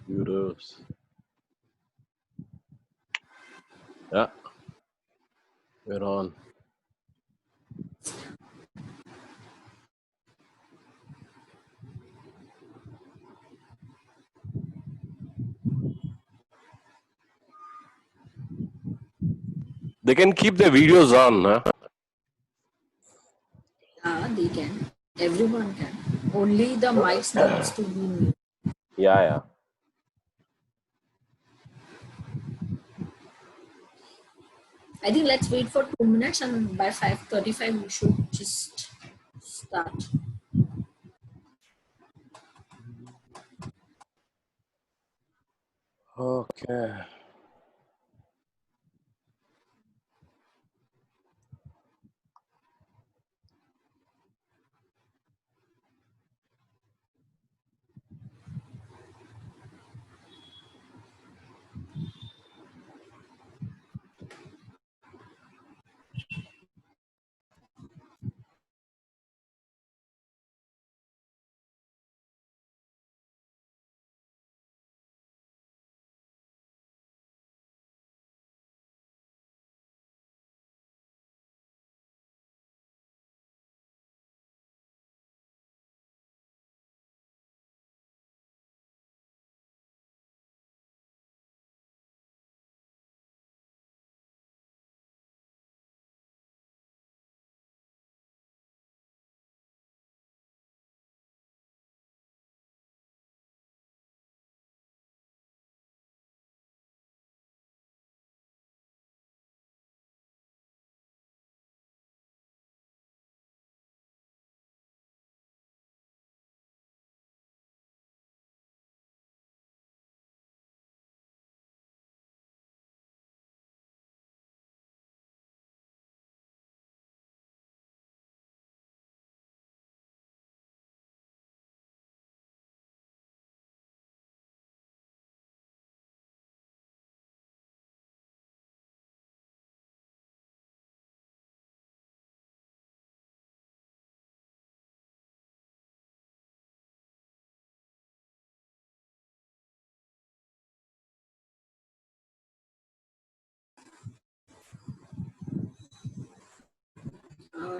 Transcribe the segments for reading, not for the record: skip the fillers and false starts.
Euros. Yeah, we're on. They can keep their videos on, huh? They can. Everyone can. Only the mics needs to be mute. Yeah. I think let's wait for 2 minutes and by 5:35 we should just start. Okay.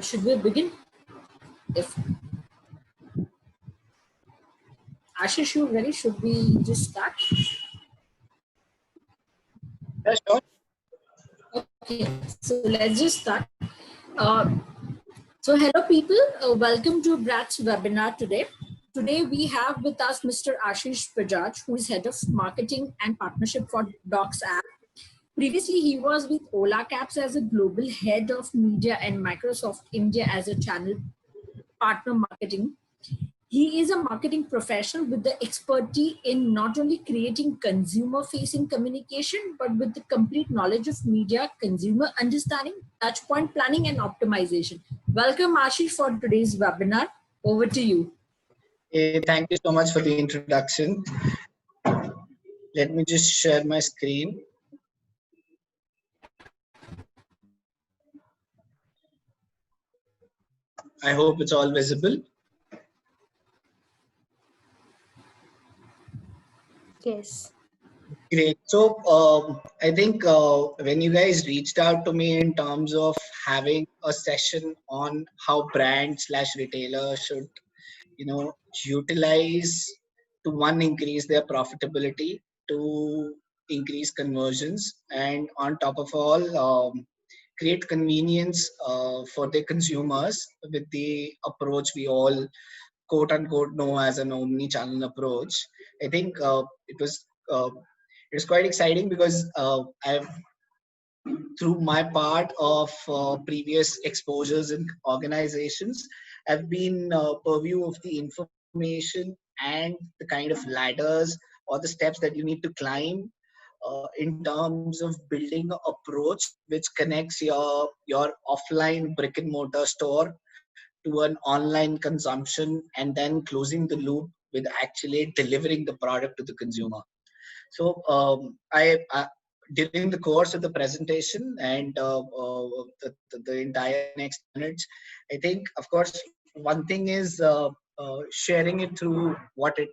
Should we begin? If Ashish, you ready? Should we just start? Yeah, sure. Okay, so let's just start. Uh, so hello people, welcome to BRATS webinar today. Today we have with us Mr. Ashish Bajaj, who is Head of Marketing and Partnership for DocsApp. Previously, he was with Ola Caps as a Global Head of Media and Microsoft India as a Channel Partner Marketing. He is a marketing professional with the expertise in not only creating consumer-facing communication, but with the complete knowledge of media, consumer understanding, touchpoint planning, and optimization. Welcome, Ashish, for today's webinar. Over to you. Hey, thank you so much for the introduction. Let me just share my screen. I hope it's all visible. Yes. Great. So I think when you guys reached out to me in terms of having a session on how brand/retailer should, utilize to one, increase their profitability, to increase conversions, and on top of all, create convenience for the consumers with the approach we all quote unquote know as an omni-channel approach. I think it was quite exciting because I've, through my part of previous exposures in organizations, I've been purview of the information and the kind of ladders or the steps that you need to climb in terms of building an approach which connects your offline brick and mortar store to an online consumption and then closing the loop with actually delivering the product to the consumer. So I during the course of the presentation and the entire next minutes, I think, of course, one thing is sharing it through what it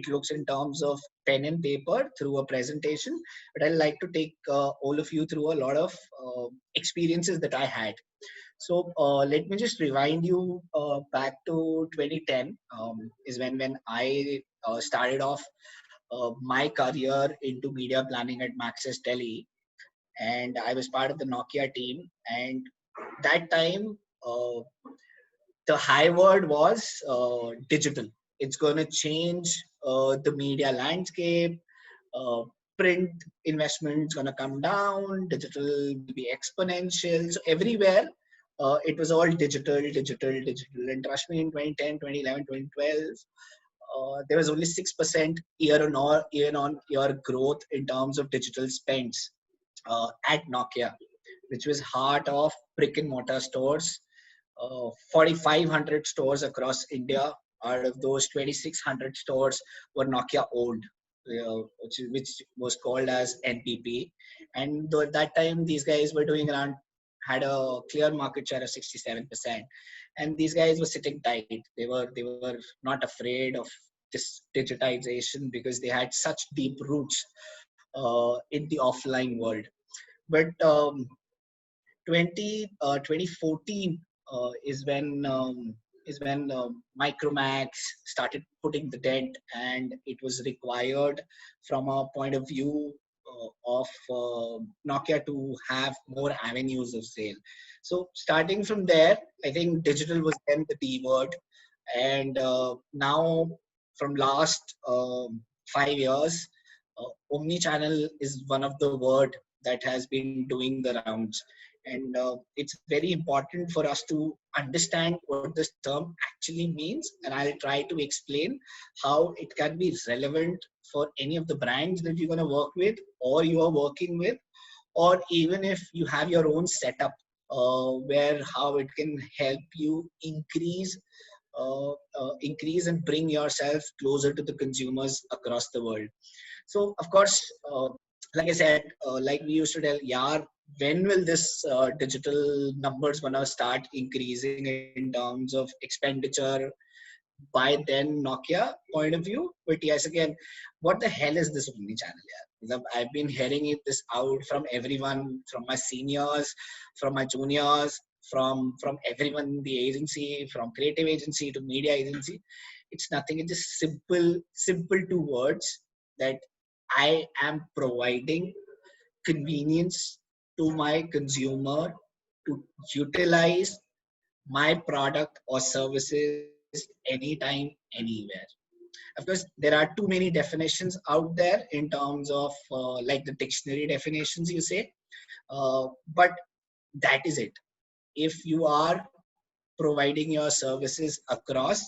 looks in terms of pen and paper through a presentation. But I'd like to take all of you through a lot of experiences that I had. So let me just rewind you back to 2010, is when I started off my career into media planning at Maxis Delhi, and I was part of the Nokia team. And that time, the high word was digital. It's going to change the media landscape. Uh, Print investment's going to come down. Digital will be exponential. So everywhere, it was all digital, digital, digital. And trust me, in 2010, 2011, 2012, there was only 6% year on year growth in terms of digital spends at Nokia, which was heart of brick and mortar stores. 4,500 stores across India. Out of those, 2,600 stores were Nokia owned, which was called as NPP. And at that time, these guys were doing around, had a clear market share of 67%. And these guys were sitting tight. They were not afraid of this digitization because they had such deep roots in the offline world. But 2014 is when Micromax started putting the dent, and it was required from a point of view of Nokia to have more avenues of sale. So starting from there, I think digital was then the D word, and now from last 5 years, omnichannel is one of the word that has been doing the rounds. And it's very important for us to understand what this term actually means. And I'll try to explain how it can be relevant for any of the brands that you're going to work with or you are working with, or even if you have your own setup, where how it can help you increase and bring yourself closer to the consumers across the world. So of course, like I said, like we used to tell, yeah, when will this digital numbers gonna start increasing in terms of expenditure by then Nokia point of view? But yes, again, what the hell is this omni-channel? Yeah, I've been hearing this out from everyone, from my seniors, from my juniors, from everyone in the agency, from creative agency to media agency. It's nothing. It's just simple two words that I am providing convenience to my consumer to utilize my product or services anytime, anywhere. Of course, there are too many definitions out there in terms of like the dictionary definitions, you say, but that is it. If you are providing your services across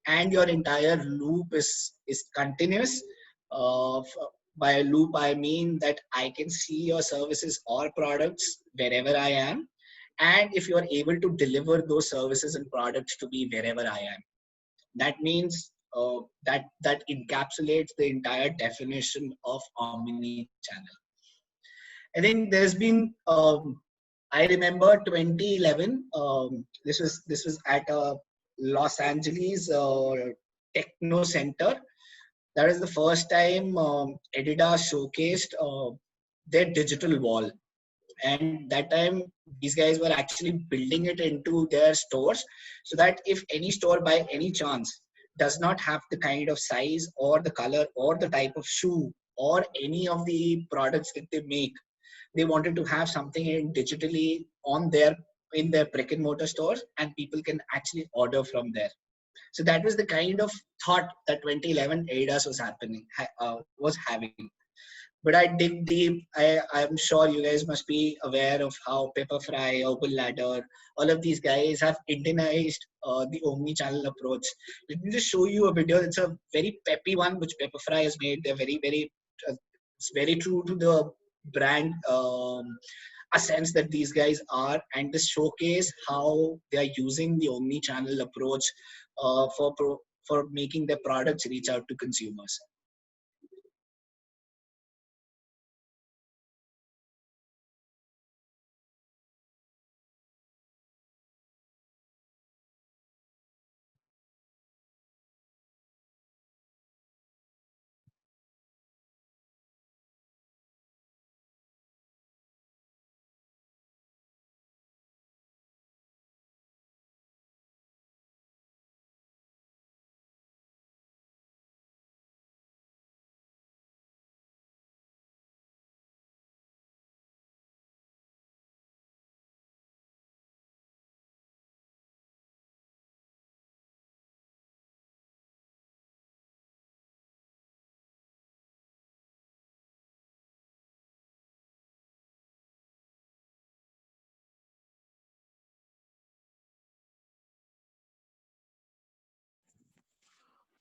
and your entire loop is continuous, by a loop I mean that I can see your services or products wherever I am, and if you are able to deliver those services and products to me wherever I am, that means that encapsulates the entire definition of omni-channel. I think there's been I remember 2011. This was at a Los Angeles techno center. That is the first time Adidas showcased their digital wall, and that time these guys were actually building it into their stores, so that if any store by any chance does not have the kind of size or the color or the type of shoe or any of the products that they make, they wanted to have something in digitally on their in their brick and mortar stores, and people can actually order from there. So that was the kind of thought that 2011 Adidas was having. But I dig deep. I'm sure you guys must be aware of how Pepperfry, Urban Ladder, all of these guys have Indianized the omni-channel approach. Let me just show you a video. It's a very peppy one, which Pepperfry has made. They're it's very true to the brand a sense that these guys are, and this showcase how they are using the omni-channel approach for making their products reach out to consumers.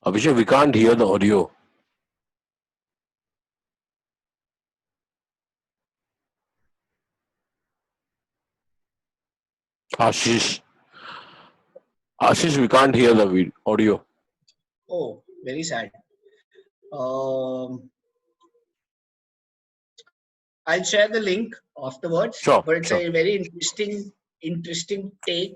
Abhishek, we can't hear the audio. Ashish. Ashish, we can't hear the audio. Oh, very sad. Um, I'll share the link afterwards, Sure, but it's sure. a very interesting take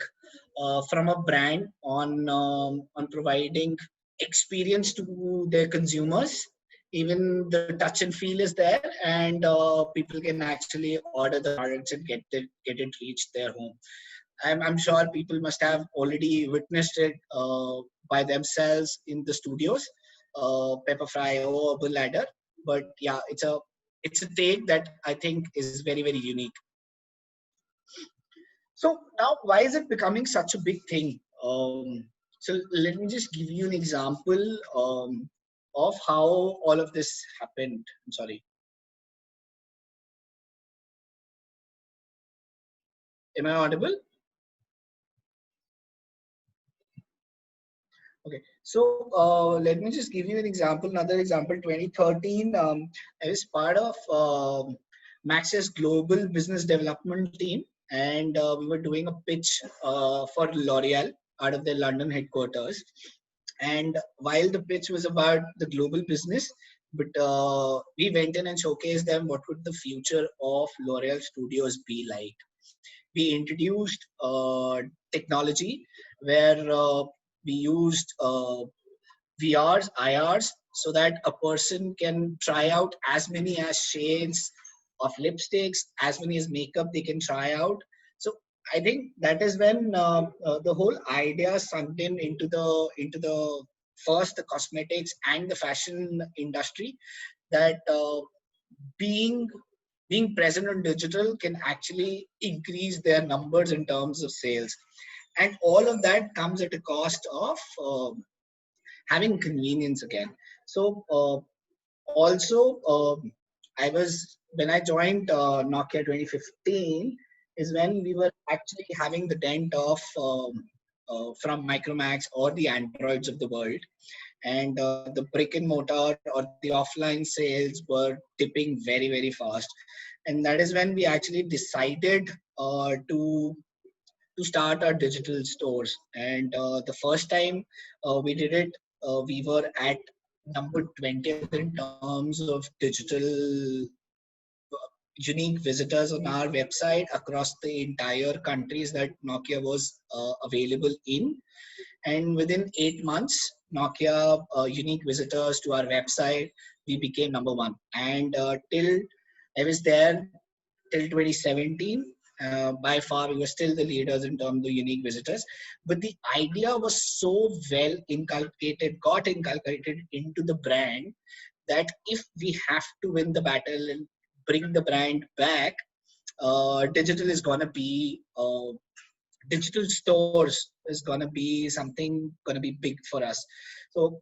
from a brand on providing experience to their consumers. Even the touch and feel is there, and people can actually order the products and get it reached their home. I'm sure people must have already witnessed it by themselves in the studios, Pepper Fry or Urban Ladder. But yeah, it's a take that I think is very unique. So now, why is it becoming such a big thing? So let me just give you an example of how all of this happened. I'm sorry. Am I audible? Okay, so let me just give you an example. Another example, 2013, I was part of Max's global business development team, and we were doing a pitch for L'Oreal out of their London headquarters. And while the pitch was about the global business, but we went in and showcased them what would the future of L'Oreal Studios be like. We introduced technology where we used VRs, IRs, so that a person can try out as many as shades of lipsticks, as many as makeup they can try out. So I think that is when the whole idea sunk in into the first the cosmetics and the fashion industry, that being being present on digital can actually increase their numbers in terms of sales, and all of that comes at a cost of having convenience again. So also I was when I joined Nokia 2015 is when we were actually having the dent of from Micromax or the Androids of the world, and the brick and mortar or the offline sales were dipping very fast, and that is when we actually decided to start our digital stores. And the first time we did it, we were at number 20th in terms of digital unique visitors on our website across the entire countries that Nokia was available in. And within 8 months, Nokia unique visitors to our website, we became number one. And till I was there till 2017, by far we were still the leaders in terms of unique visitors. But the idea was so well inculcated, got inculcated into the brand, that if we have to win the battle and bring the brand back, digital is gonna be digital stores is going to be something going to be big for us. So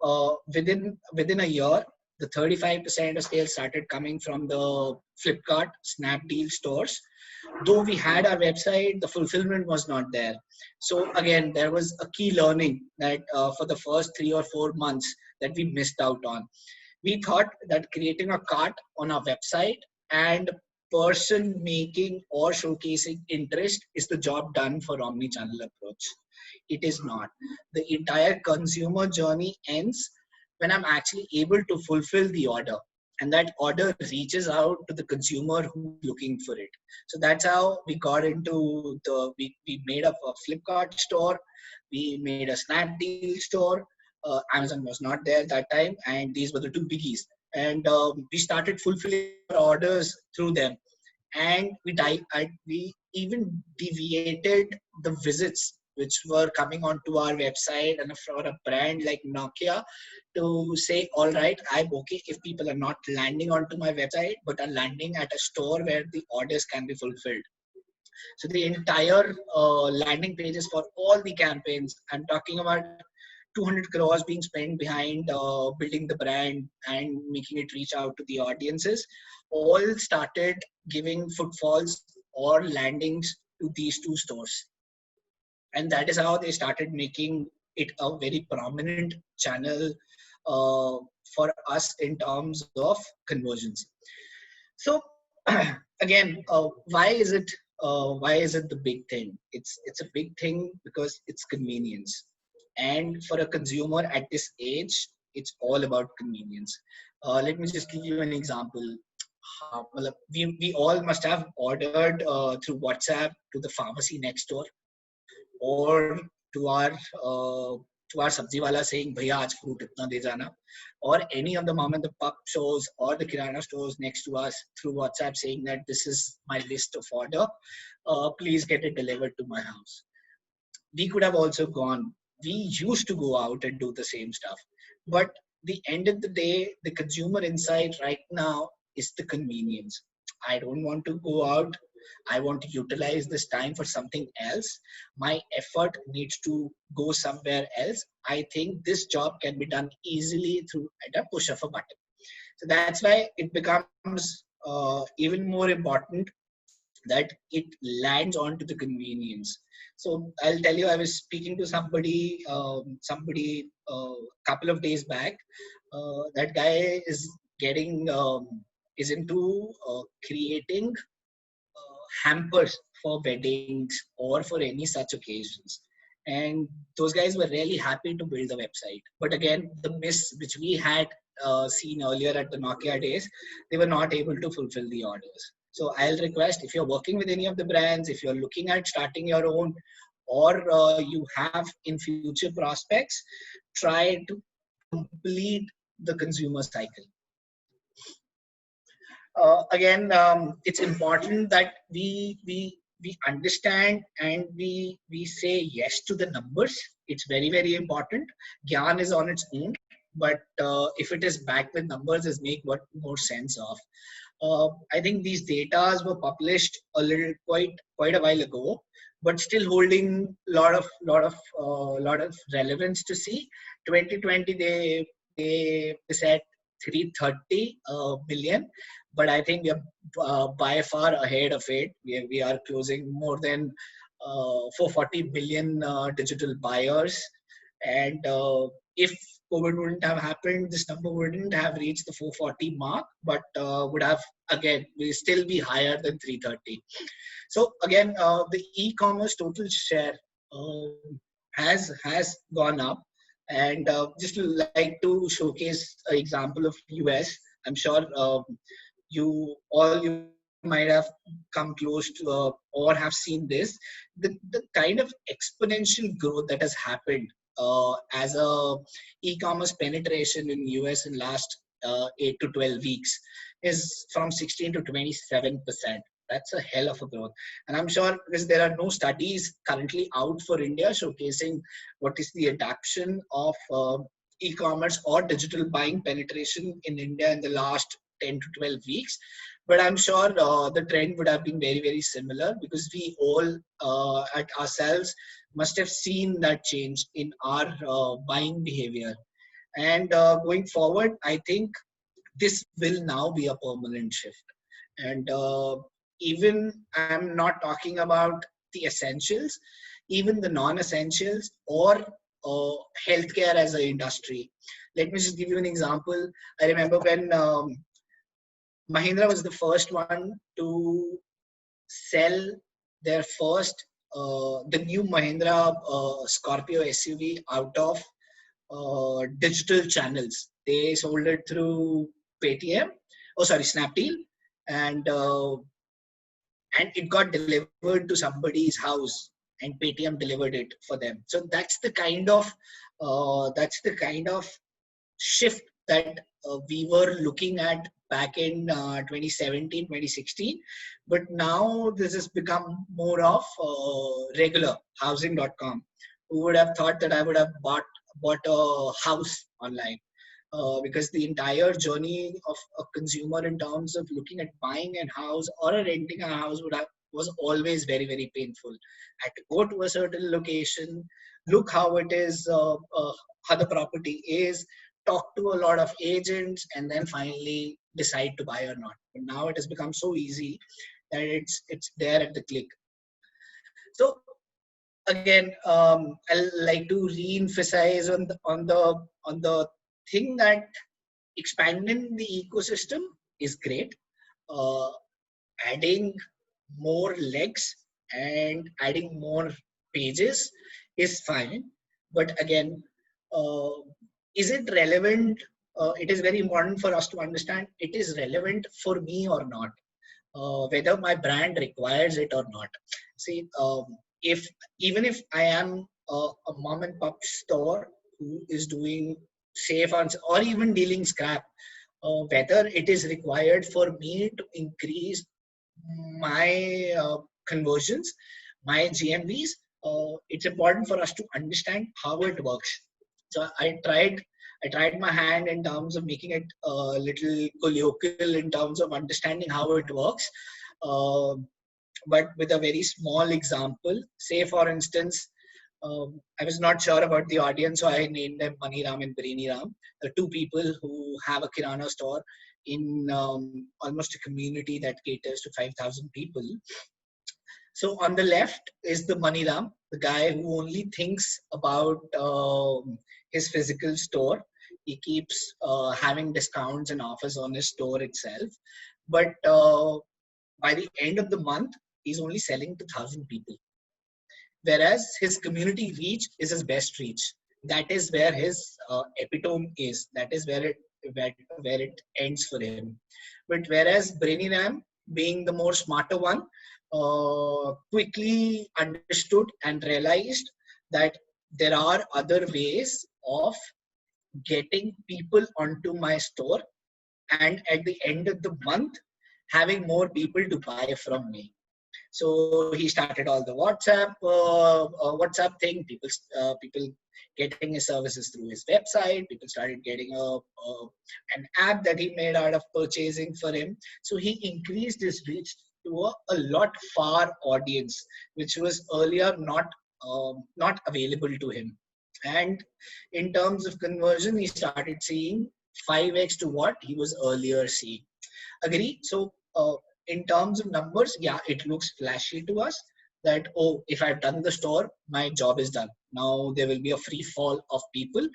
within a year, the 35% of sales started coming from the Flipkart, Snapdeal stores. Though we had our website, the fulfillment was not there. So again, there was a key learning that for the first 3 or 4 months that we missed out on. We thought that creating a cart on our website and person making or showcasing interest is the job done for omni-channel approach. It is not. The entire consumer journey ends when I'm actually able to fulfill the order, and that order reaches out to the consumer who's looking for it. So that's how we got into we made up a Flipkart store, we made a Snapdeal store. Amazon was not there that time, and these were the two biggies. And we started fulfilling our orders through them, and we even deviated the visits which were coming onto our website, and for a brand like Nokia to say, all right, I'm okay if people are not landing onto my website but are landing at a store where the orders can be fulfilled. So the entire landing pages for all the campaigns, I'm talking about 200 crores being spent behind building the brand and making it reach out to the audiences, all started giving footfalls or landings to these two stores. And that is how they started making it a very prominent channel uh, for us in terms of conversions. So again, why is it the big thing? It's a big thing because it's convenience, and for a consumer at this age, it's all about convenience. Let me just give you an example. We all must have ordered through WhatsApp to the pharmacy next door, or to our to our sabzi wala saying bhaiya aaj fruit itna de jana, or any of the mom and the pop shows or the kirana stores next to us through WhatsApp saying that this is my list of order, please get it delivered to my house. We could have also gone. We used to go out and do the same stuff, but the end of the day, the consumer insight right now is the convenience. I don't want to go out. I want to utilize this time for something else. My effort needs to go somewhere else. I think this job can be done easily through at a push of a button. So that's why it becomes even more important that it lands onto the convenience. So I'll tell you, I was speaking to somebody couple of days back. That guy is getting is into creating hampers for weddings or for any such occasions. And those guys were really happy to build the website. But again, the miss which we had seen earlier at the Nokia days, they were not able to fulfill the orders. So I'll request, if you're working with any of the brands, if you're looking at starting your own, or you have in future prospects, try to complete the consumer cycle. It's important that we understand and we say yes to the numbers. It's very important. Gyan is on its own, but if it is backed with numbers, is make what more sense of. I think these datas were published quite a while ago, but still holding lot of relevance to see. 2020 they said 330 billion, but I think we are by far ahead of it. We are closing more than 440 billion digital buyers, and if COVID wouldn't have happened, this number wouldn't have reached the 440 mark, but would have again will still be higher than 330. So again, the e-commerce total share has gone up, and just like to showcase an example of US. I'm sure you might have come close to or have seen this. The kind of exponential growth that has happened as a e-commerce penetration in US in last 8 to 12 weeks is from 16 to 27%. That's a hell of a growth. And I'm sure because there are no studies currently out for India showcasing what is the adoption of e-commerce or digital buying penetration in India in the last 10 to 12 weeks. But I'm sure the trend would have been very similar, because we all at ourselves must have seen that change in our buying behavior. And going forward, I think this will now be a permanent shift. And even I'm not talking about the essentials, even the non-essentials or healthcare as an industry. Let me just give you an example. I remember when Mahindra was the first one to sell their first the new Mahindra Scorpio SUV out of digital channels. They sold it through Paytm, oh sorry, Snapdeal, and it got delivered to somebody's house, and Paytm delivered it for them. So that's the kind of shift that we were looking at back in 2017, 2016. But now this has become more of regular housing.com. Who would have thought that I would have bought a house online? Because the entire journey of a consumer in terms of looking at buying a house or renting a house was always very painful. I had to go to a certain location, look how it is, how the property is, talk to a lot of agents, and then finally decide to buy or not. But now it has become so easy that it's there at the click. So again, I like to re-emphasize on the think that expanding the ecosystem is great. Uh, Adding more legs and adding more pages is fine. But again, uh, is it relevant? It is very important for us to understand it is relevant for me or not, whether my brand requires it or not. See, if even if I am a mom and pop store who is doing safe or even dealing scrap, whether it is required for me to increase my conversions, my GMVs, it's important for us to understand how it works. So I tried my hand in terms of making it a little colloquial in terms of understanding how it works. Um but with a very small example, say for instance, I was not sure about the audience, so I named them Maniram and Ram, the two people who have a Kirana store in almost a community that caters to 5,000 people. So on the left is the Maniram, the guy who only thinks about his physical store. He keeps having discounts and offers on his store itself. But by the end of the month, he's only selling to 1,000 people. Whereas his community reach is his best reach. That is where his epitome is. That is where it ends for him. But whereas Brainy Ram, being the more smarter one, quickly understood and realized that there are other ways of getting people onto my store, and at the end of the month having more people to buy from me. So he started all the WhatsApp thing. People getting his services through his website. People started getting an app that he made out of purchasing for him. So he increased his reach to a lot far audience, which was earlier not available to him. And in terms of conversion, he started seeing 5x to what he was earlier seeing. Agree? So in terms of numbers, yeah, it looks flashy to us that, oh, if I've done the store, my job is done. Now there will be a free fall of people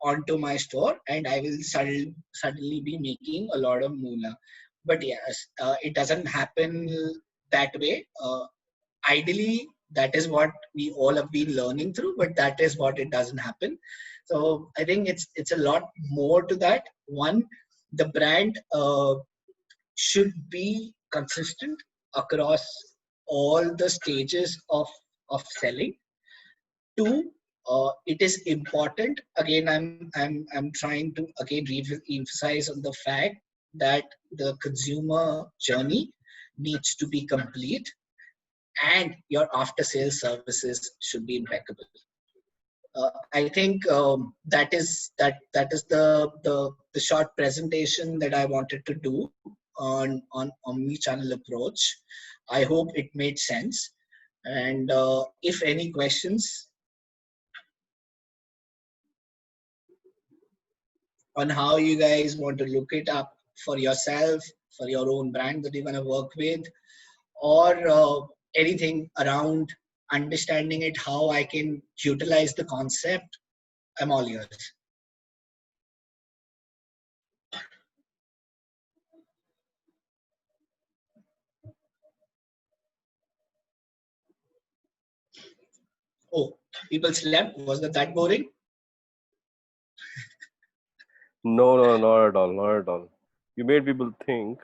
onto my store, and I will suddenly be making a lot of moolah. But yes, it doesn't happen that way. Ideally, that is what we all have been learning through, but that is what it doesn't happen. So I think it's a lot more to that. One, the brand should be consistent across all the stages of selling. Two, it is important. Again, I'm trying to again emphasize on the fact that the consumer journey needs to be complete, and your after sales services should be impeccable. I think that is the short presentation that I wanted to do on omni-channel approach. I hope it made sense. And if any questions on how you guys want to look it up for yourself, for your own brand that you're going to work with, or anything around understanding it, how I can utilize the concept, I'm all yours. Oh, people slept? Was that boring? No, not at all, not at all. You made people think.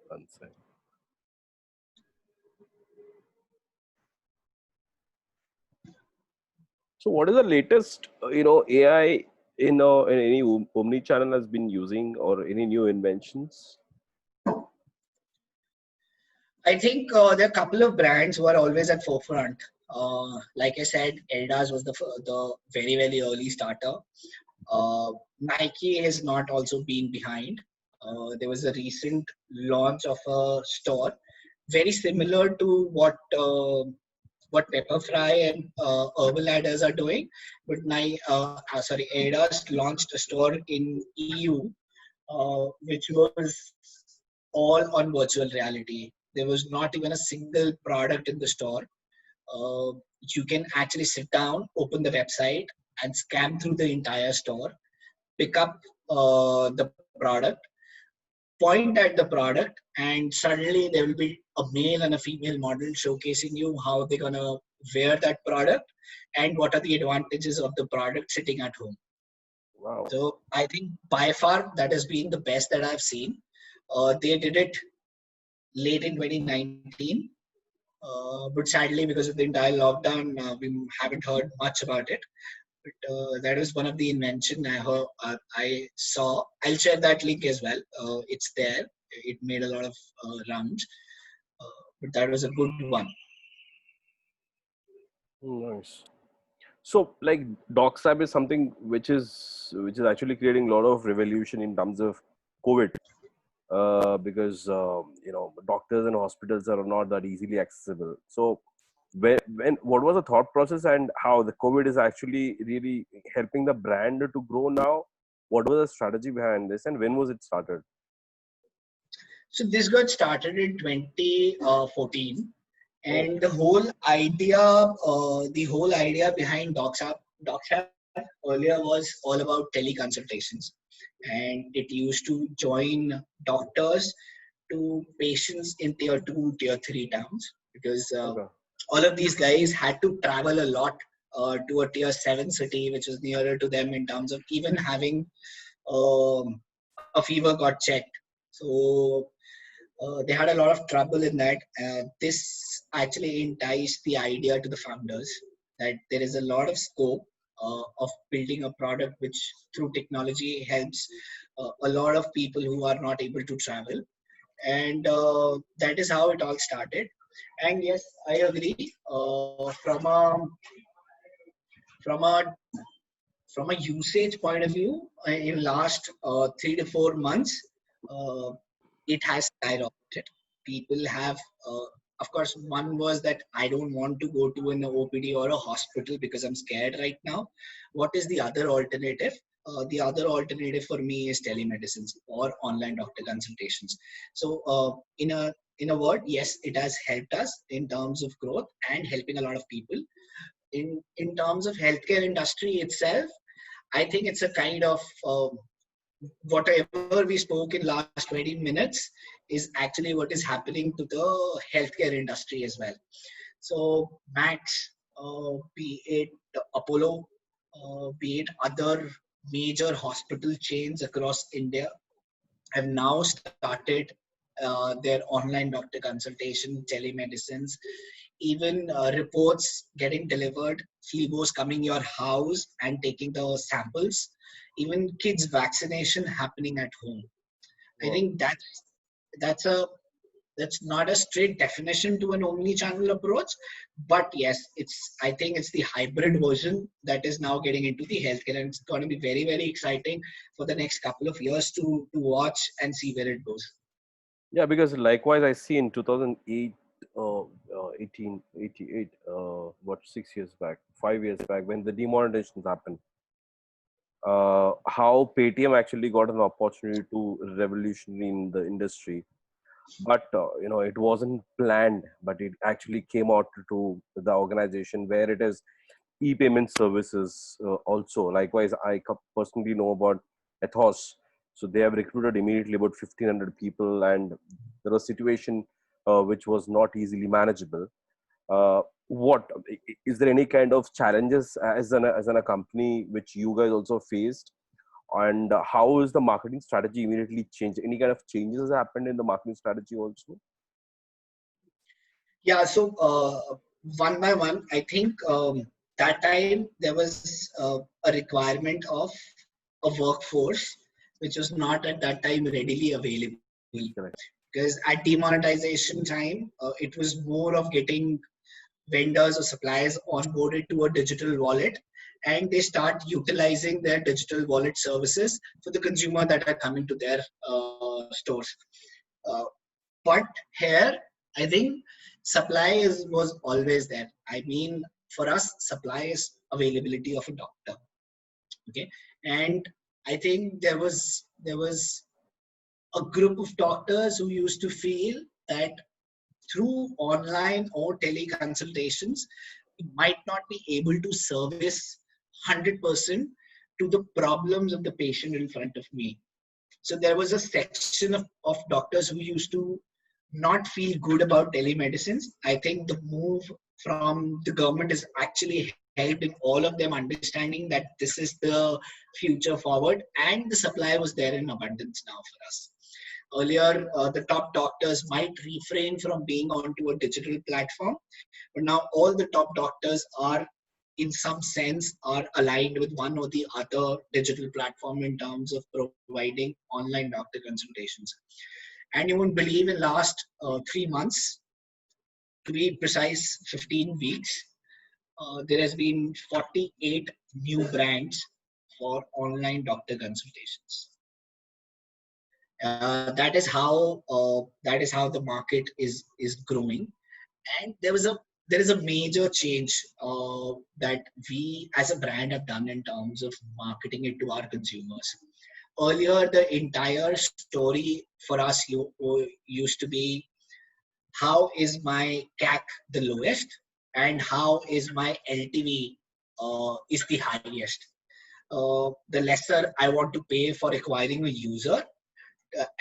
One second. So, what is the latest, AI in any omni-channel has been using, or any new inventions? I think there are a couple of brands who are always at forefront. Like I said, Eldas was the very, very early starter. Nike has not also been behind. There was a recent launch of a store, very similar to what Pepperfry and Urban Ladders are doing. But Adidas launched a store in EU, which was all on virtual reality. There was not even a single product in the store. You can actually sit down, open the website, and scan through the entire store, pick up the product, point at the product, and suddenly there will be a male and a female model showcasing you how they're gonna wear that product and what are the advantages of the product sitting at home. Wow. So I think by far that has been the best that I've seen. They did it late in 2019, but sadly because of the entire lockdown, we haven't heard much about it. But that was one of the invention I saw. I'll share that link as well. It's there. It made a lot of rounds, but that was a good one. Nice. So, like, DocsApp is something which is actually creating a lot of revolution in terms of COVID, because doctors and hospitals are not that easily accessible. So, when what was the thought process and how the COVID is actually really helping the brand to grow now? What was the strategy behind this, and when was it started? So this got started in 2014, Oh, and the whole idea behind DocsApp earlier was all about teleconsultations, and it used to join doctors to patients in tier 2, tier 3 towns, because okay. all of these guys had to travel a lot to a tier 7 city, which was nearer to them in terms of even having a fever got checked. So they had a lot of trouble in that. This actually enticed the idea to the founders that there is a lot of scope of building a product which through technology helps a lot of people who are not able to travel. And that is how it all started. And yes, I agree. From a from a usage point of view, in last 3 to 4 months, uh, it has skyrocketed. People have, of course, one was that I don't want to go to an OPD or a hospital because I'm scared right now. What is the other alternative? The other alternative for me is telemedicines or online doctor consultations. So, in a word, yes, it has helped us in terms of growth and helping a lot of people. In terms of healthcare industry itself, I think it's a kind of whatever we spoke in last 20 minutes is actually what is happening to the healthcare industry as well. So Max, be it Apollo, be it other major hospital chains across India, have now started their online doctor consultation, telemedicines, even reports getting delivered, phlebos coming your house and taking the samples, even kids vaccination happening at home. I Wow. think that's a that's not a straight definition to an omni-channel approach, but yes, I think it's the hybrid version that is now getting into the healthcare, and it's going to be very very exciting for the next couple of years to watch and see where it goes. Yeah, because likewise, I see in 2008, 1888, what, 6 years back, 5 years back, when the demonetizations happened, how Paytm actually got an opportunity to revolutionary in the industry. But it wasn't planned, but it actually came out to the organization where it is e-payment services. Also, likewise, I personally know about Ethos. So they have recruited immediately about 1,500 people, and there was a situation which was not easily manageable. What is there any kind of challenges as a company which you guys also faced, and how is the marketing strategy immediately changed? Any kind of changes happened in the marketing strategy also? Yeah, so one by one, I think that time there was a requirement of a workforce which was not at that time readily available. Correct. Because at demonetization time, it was more of getting vendors or suppliers onboarded to a digital wallet, and they start utilizing their digital wallet services for the consumer that are coming to their stores. Uh, but here, I think was always there. I mean, for us, supply is availability of a doctor. Okay, and I think there was a group of doctors who used to feel that through online or teleconsultations, we might not be able to service 100% to the problems of the patient in front of me. So there was a section of doctors who used to not feel good about telemedicines. I think the move from the government has actually helped in all of them understanding that this is the future forward, and the supply was there in abundance now for us. Earlier, the top doctors might refrain from being onto a digital platform, but now all the top doctors are, in some sense, are aligned with one or the other digital platform in terms of providing online doctor consultations. And you won't believe, in last 3 months, to be precise, 15 weeks, there has been 48 new brands for online doctor consultations. That is how the market is growing, and there is a major change that we as a brand have done in terms of marketing it to our consumers. Earlier, the entire story for us used to be, how is my CAC the lowest, and how is my LTV is the highest. The lesser I want to pay for acquiring a user,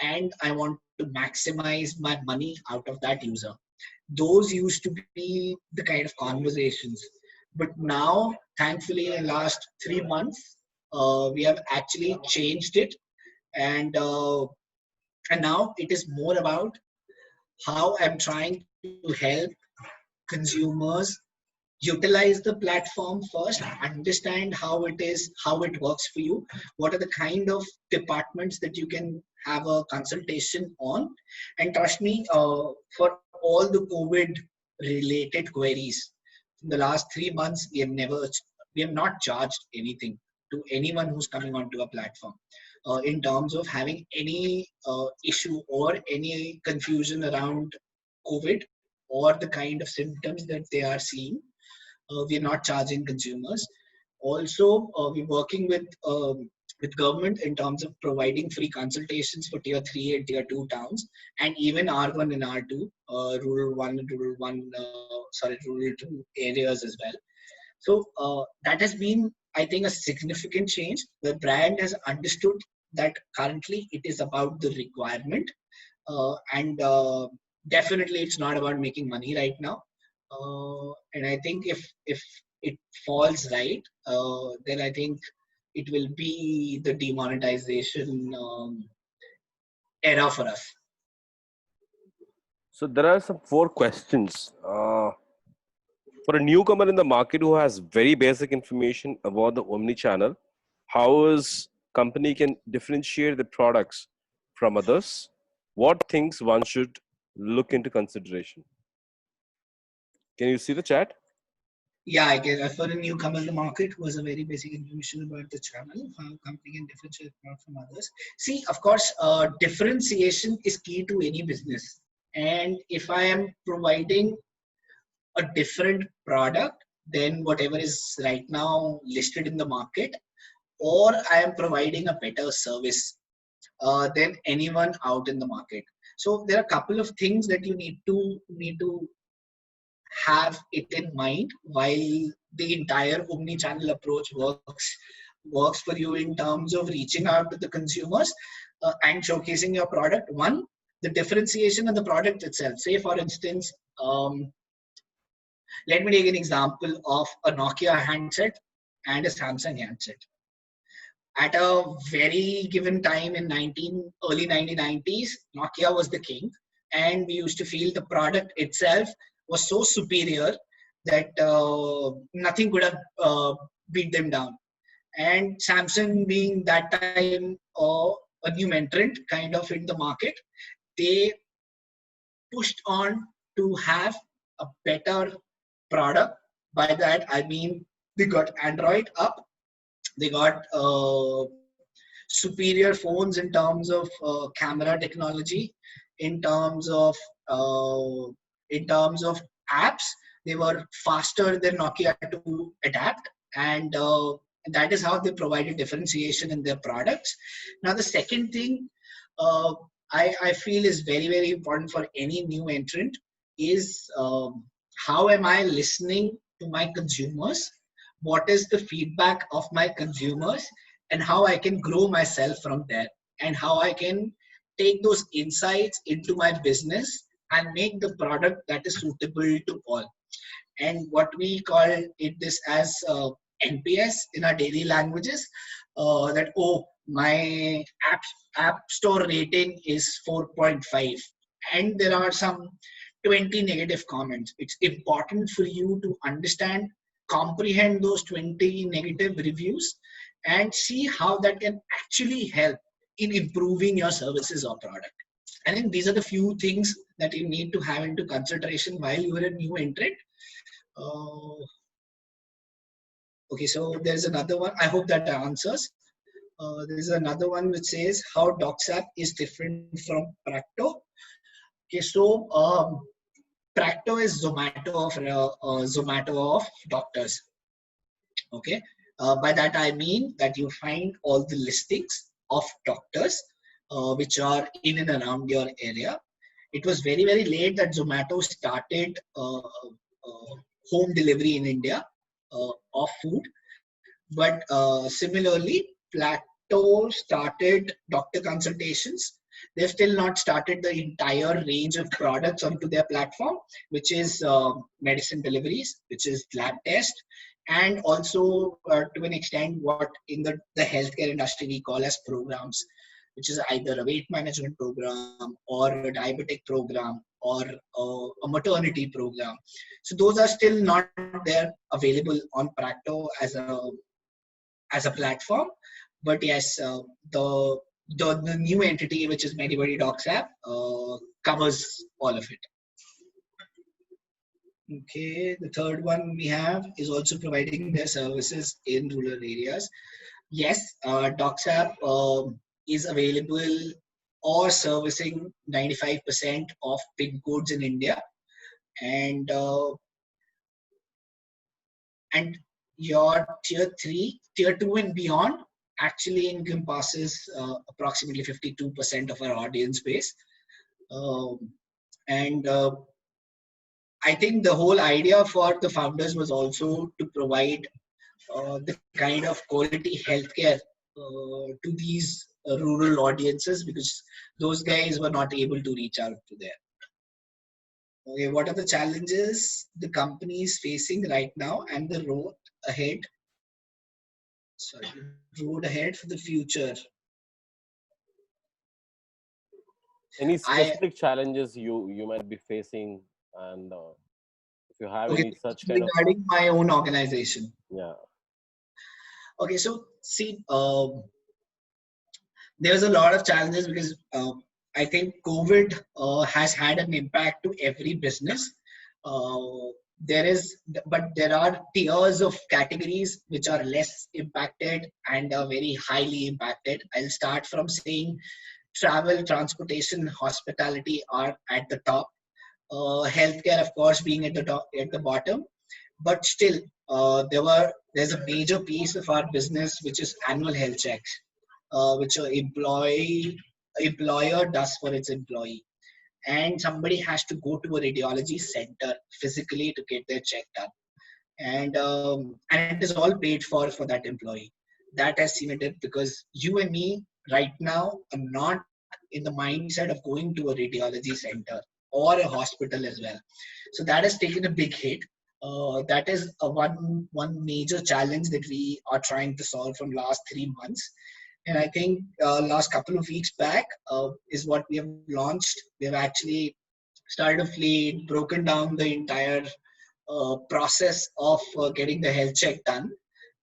and I want to maximize my money out of that user. Those used to be the kind of conversations. But now, thankfully, in the last 3 months, we have actually changed it, and and now it is more about how I'm trying to help consumers utilize the platform first, understand how it is, how it works for you, what are the kind of departments that you can have a consultation on. And trust me, for all the COVID related queries, in the last 3 months, we have not charged anything to anyone who's coming onto a platform in terms of having any issue or any confusion around COVID or the kind of symptoms that they are seeing. We are not charging consumers. Also, we're working with government in terms of providing free consultations for tier 3 and tier 2 towns, and even R1 and R2, rural 2 areas as well. So that has been, I think, a significant change. The brand has understood that currently it is about the requirement, and definitely it's not about making money right now. And I think if it falls right, then I think it will be the demonetization era for us. So there are some four questions. For a newcomer in the market who has very basic information about the omni-channel, how is company can differentiate the products from others? What things one should look into consideration? Can you see the chat? Yeah, I guess for a newcomer in the market who has a very basic information about the channel, how company can differentiate from others. See, of course, differentiation is key to any business. And if I am providing a different product than whatever is right now listed in the market, or I am providing a better service than anyone out in the market. So there are a couple of things that you need to have it in mind while the entire omni-channel approach works for you in terms of reaching out to the consumers and showcasing your product. One, the differentiation of the product itself. Say, for instance, let me take an example of a Nokia handset and a Samsung handset. At a very given time in early 1990s, Nokia was the king, and we used to feel the product itself was so superior that nothing could have beat them down. And Samsung, being that time a new entrant kind of in the market, they pushed on to have a better product. By that I mean, they got Android up, they got superior phones in terms of camera technology, in terms of uh, apps. They were faster than Nokia to adapt, and that is how they provided differentiation in their products. Now, the second thing uh, I feel is very, very important for any new entrant is how am I listening to my consumers what is the feedback of my consumers and how I can grow myself from there, and how I can take those insights into my business and make the product that is suitable to all. And what we call it this as NPS in our daily languages, that, oh, my app store rating is 4.5, and there are some 20 negative comments. It's important for you to understand, comprehend those 20 negative reviews, and see how that can actually help in improving your services or product. I think these are the few things that you need to have into consideration while you are a new entrant. uh, okay, so there's another one. I hope that answers. There's another one which says how DocsApp is different from Practo. Okay, so Practo is Zomato of doctors. Okay, by that I mean that you find all the listings of doctors which are in and around your area. It was very late that Zomato started home delivery in India of food. But similarly, Plateau started doctor consultations. They've still not started the entire range of products onto their platform, which is medicine deliveries, which is lab test, and also to an extent what in the healthcare industry we call as programs, which is either a weight management program or a diabetic program or a maternity program. So those are still not there available on Practo as a platform. But yes, the new entity, which is Medibody DocsApp, covers all of it. Okay, the third one we have is also providing their services in rural areas. Yes, DocsApp is available or servicing 95% of pin codes in India, and and your tier 3, tier 2 and beyond actually encompasses approximately 52% of our audience base. Um, and I think the whole idea for the founders was also to provide the kind of quality healthcare to these rural audiences, because those guys were not able to reach out to there. Okay, what are the challenges the company is facing right now and the road ahead? Sorry, road ahead for the future. Any I specific challenges you might be facing, and if you have Okay, any such kind of regarding my own organization. yeah. Okay, so see, there's a lot of challenges because I think COVID has had an impact to every business. Uh, there is, but there are tiers of categories which are less impacted and are very highly impacted. I'll start from saying travel, transportation, hospitality are at the top. Healthcare, of course, being at the top, at the bottom. But still, there's a major piece of our business which is annual health checks, which an employer does for its employee, and somebody has to go to a radiology center physically to get their check done, and it is all paid for that employee. That has seen a dip because you and me right now are not in the mindset of going to a radiology center or a hospital as well. So that has taken a big hit. That is one major challenge that we are trying to solve from last 3 months. And I think last couple of weeks back is what we have launched. We have actually started a fleet, broken down the entire process of getting the health check done.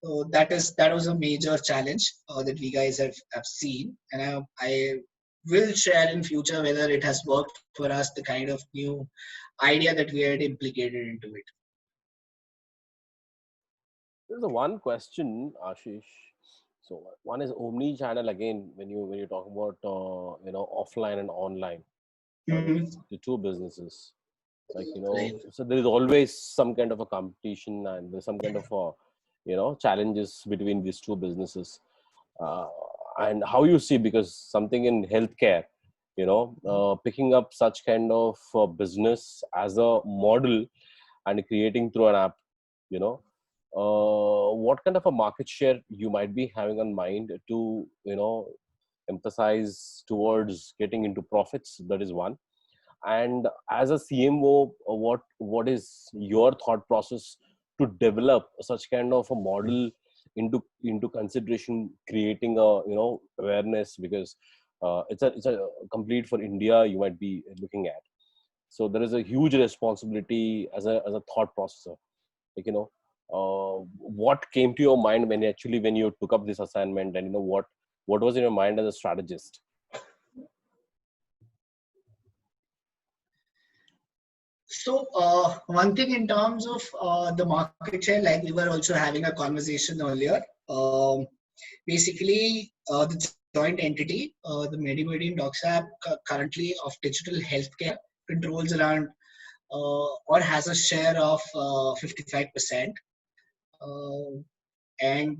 So that was a major challenge that we guys have seen, and I will share in future whether it has worked for us, the kind of new idea that we had implicated into it. There's a one question, Ashish. So one is omni-channel again. When you talk about offline and online, Mm-hmm. the two businesses, like Right. so there is always some kind of a competition, and there's some kind of challenges between these two businesses. uh, and how you see, because something in healthcare, picking up such kind of business as a model and creating through an app, you know what kind of a market share you might be having on mind to, emphasize towards getting into profits? That is one. And as a CMO, what is your thought process to develop such kind of a model into consideration, creating a awareness? Because it's a complete for India you might be looking at. So there is a huge responsibility as a thought processor. Like, what came to your mind when you took up this assignment, and what was in your mind as a strategist? So one thing in terms of the market share, like we were also having a conversation earlier. Basically, the joint entity, the Medimedian DocsApp, currently of digital healthcare, controls around or has a share of 55%. And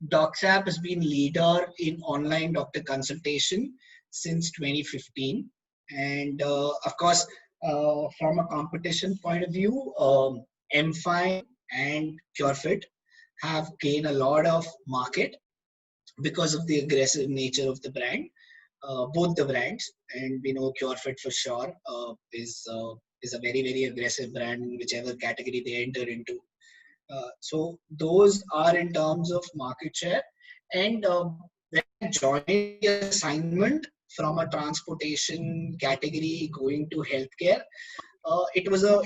DocsApp has been leader in online doctor consultation since 2015. And of course, from a competition point of view, M5 and CureFit have gained a lot of market because of the aggressive nature of the brand, both the brands. And we know CureFit for sure is a very aggressive brand in whichever category they enter into. So those are in terms of market share. And when I joined the assignment from a transportation category going to healthcare, it was a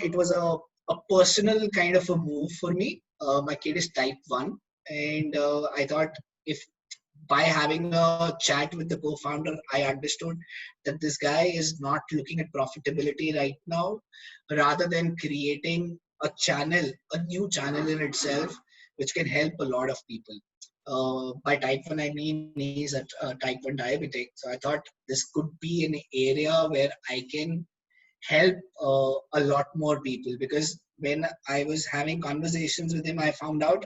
personal kind of a move for me. My kid is type 1, and I thought, if by having a chat with the co-founder, I understood that this guy is not looking at profitability right now, rather than creating a channel, a new channel in itself, which can help a lot of people. By type 1, I mean he's a type 1 diabetic. So I thought this could be an area where I can help a lot more people, because when I was having conversations with him, I found out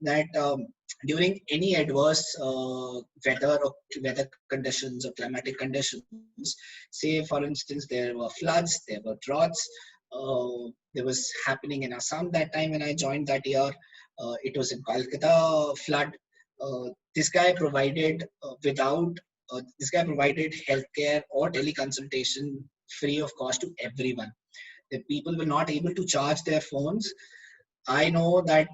that during any adverse weather conditions or climatic conditions, say for instance there were floods, there were droughts, there was happening in Assam that time when I joined that year. It was in Kolkata flood. This guy provided this guy provided healthcare or teleconsultation free of cost to everyone. The people were not able to charge their phones. I know that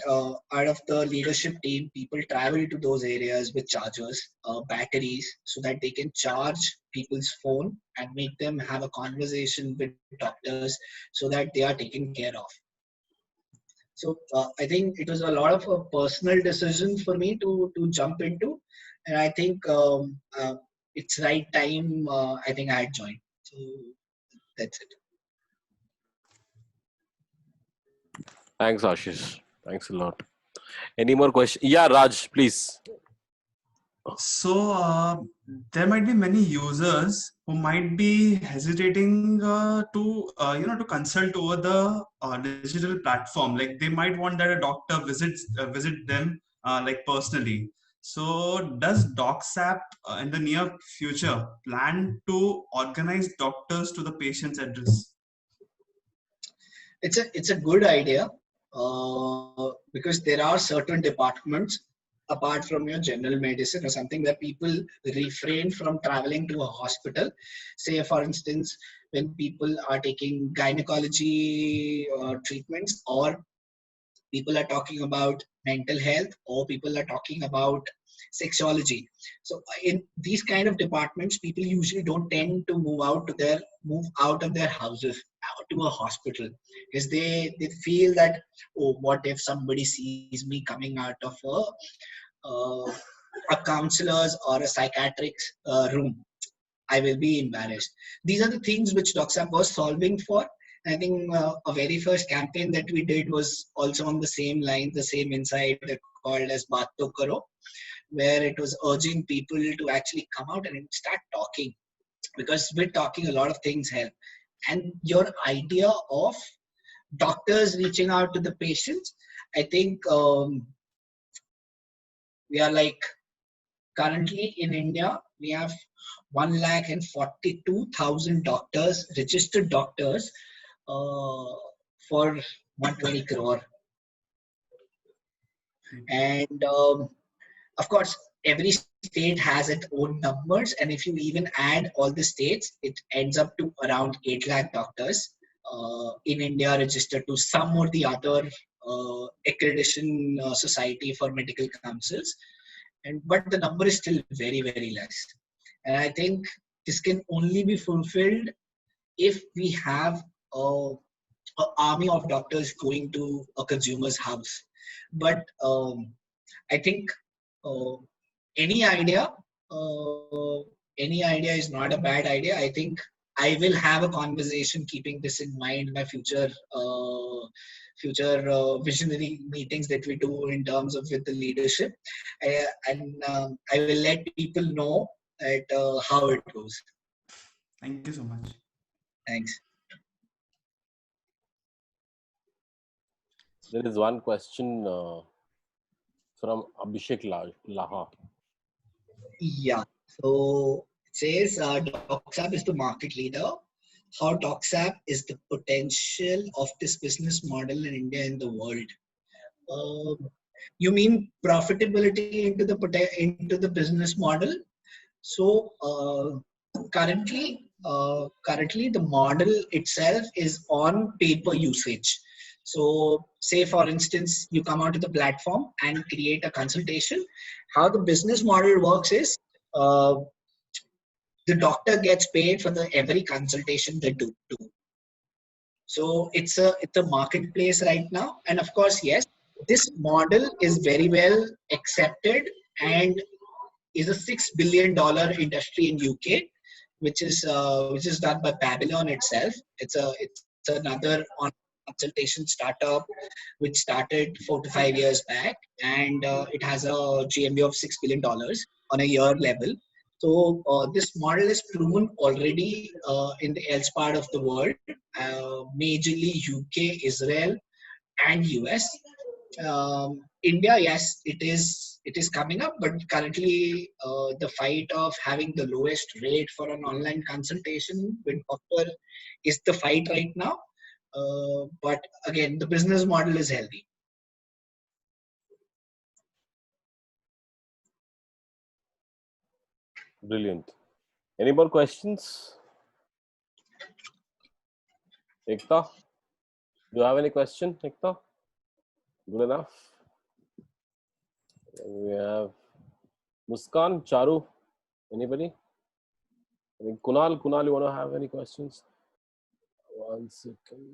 out of the leadership team, people travel to those areas with chargers, batteries, so that they can charge people's phone and make them have a conversation with doctors so that they are taken care of. So I think it was a lot of a personal decision for me to jump into, and I think it's right time. I think I had joined. So that's it. Thanks, Ashish. Thanks a lot. Any more questions? Yeah, Raj, please. So there might be many users who might be hesitating to consult over the digital platform. Like they might want that a doctor visit them like personally. So does DocsApp in the near future plan to organize doctors to the patient's address? It's a good idea, because there are certain departments apart from your general medicine or something where people refrain from traveling to a hospital. Say for instance, when people are taking gynecology treatments, or people are talking about mental health, or people are talking about sexuology. So in these kind of departments, people usually don't tend to move out of their houses out to a hospital, because they feel that, oh, what if somebody sees me coming out of uh, a counselor's or a psychiatric's room? I will be embarrassed. These are the things which DocsApp was solving for. I think a very first campaign that we did was also on the same line, the same insight, called as Baat To Karo, where it was urging people to actually come out and start talking, because with talking a lot of things help. And your idea of doctors reaching out to the patients, I think we are like, currently in India, we have 142,000 doctors, registered doctors, for 120 crore. And of course, every state has its own numbers, and if you even add all the states, it ends up to around 8 lakh doctors in India registered to some or the other accreditation society for medical councils. And but the number is still very, very less. And I think this can only be fulfilled if we have a army of doctors going to a consumer's house. But I think uh, any idea, uh, any idea is not a bad idea. I think I will have a conversation keeping this in mind. My future visionary meetings that we do in terms of with the leadership, and I will let people know that how it goes. Thank you so much. Thanks. There is one question from Abhishek Laha. Yeah. So it says DocsApp is the market leader. How DocsApp is the potential of this business model in India and the world? You mean profitability into the business model? So currently the model itself is on pay-per usage. So say for instance, you come onto the platform and create a consultation. How the business model works is uh, the doctor gets paid for the every consultation they do. So it's a marketplace right now, and of course, yes, this model is very well accepted and is a $6 billion industry in UK, which is done by Babylon itself. It's another on consultation startup which started 4 to 5 years back, and it has a GMV of $6 billion on a year level. So this model is proven already in the else part of the world, majorly UK, Israel, and US. India, yes, it is coming up, but currently the fight of having the lowest rate for an online consultation with doctor is the fight right now. But again, the business model is healthy. Brilliant. Any more questions? Ekta, do you have any question, Ekta? Good enough. We have Muskan, Charu. Anybody? I think Kunal, you want to have any questions? One second.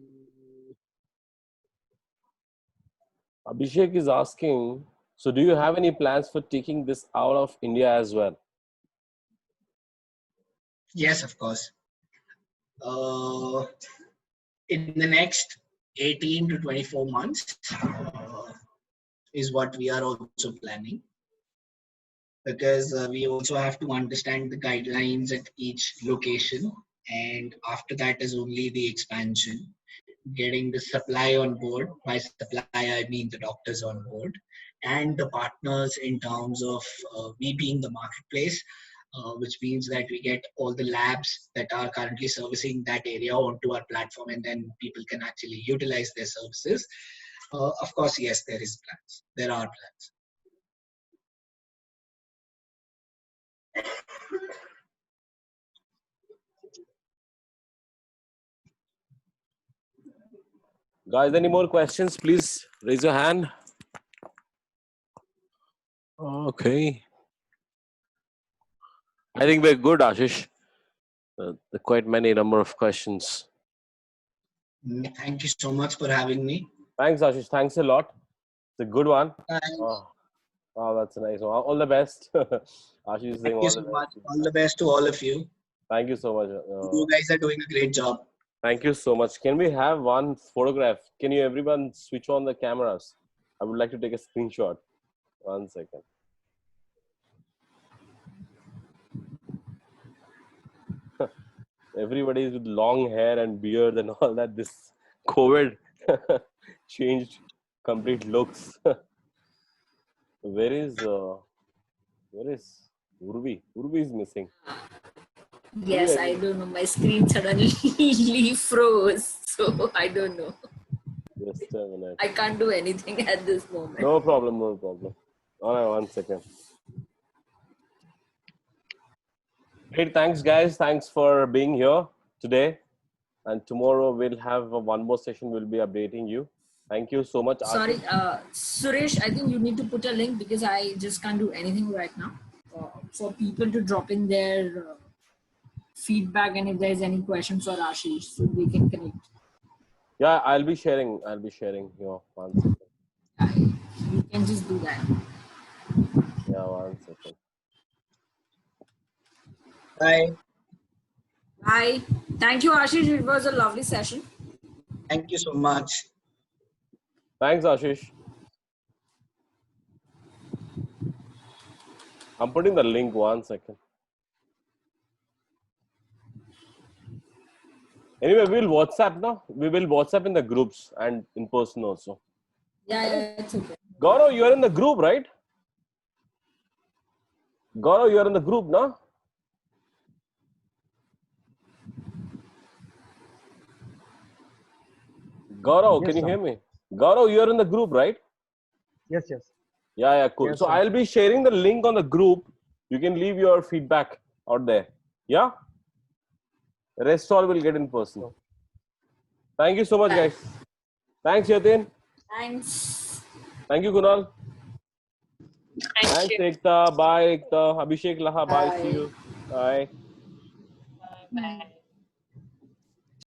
Abhishek is asking, so do you have any plans for taking this out of India as well? Yes, of course. In the next 18 to 24 months is what we are also planning, because we also have to understand the guidelines at each location, and after that is only the expansion, getting the supply on board. By supply I mean the doctors on board, and the partners in terms of we being the marketplace, which means that we get all the labs that are currently servicing that area onto our platform, and then people can actually utilize their services. Of course, yes, there are plans. Guys, any more questions? Please raise your hand. Okay. I think we're good, Ashish. There are quite many number of questions. Thank you so much for having me. Thanks, Ashish. Thanks a lot. It's a good one. Thanks. Oh, that's a nice one. All the best. Ashish is saying Thank you all so the much. best. All the best to all of you. Thank you so much. You guys are doing a great job. Thank you so much. Can we have one photograph? Can you everyone switch on the cameras? I would like to take a screenshot. 1 second. Everybody is with long hair and beard and all that. This COVID changed complete looks. Where is Urvi? Urvi is missing. Yes, I don't know. My screen suddenly froze, so I don't know. Just a minute. I can't do anything at this moment. No problem, no problem. All right, 1 second. Great, thanks guys. Thanks for being here today. And tomorrow we'll have one more session. We'll be updating you. Thank you so much, Sorry, Ashish. Suresh, I think you need to put a link because I just can't do anything right now. For people to drop in their feedback and if there's any questions for Ashish, so we can connect. Yeah, I'll be sharing your 1 second. You can just do that. Yeah, 1 second. Bye. Bye. Thank you, Ashish. It was a lovely session. Thank you so much. Thanks, Ashish. I'm putting the link 1 second. Anyway, we'll WhatsApp now. We will WhatsApp in the groups and in person also. Yeah, it's okay. Gaurav, you are in the group, right? Gaurav, you are in the group, no? Gaurav, Yes, can you sir. hear me? Gaurav, you are in the group, right? Yes, yes. Yeah, cool. Yes, So sir. I'll be sharing the link on the group. You can leave your feedback out there. Yeah? Rest all will get in person. Sure. Thank you so much, guys. Thanks, Yatin. Thanks. Thank you, Kunal. Thank Thanks, you. Ekta. Bye, Ekta. Abhishek Laha. Bye. See Bye. you. Bye. Bye.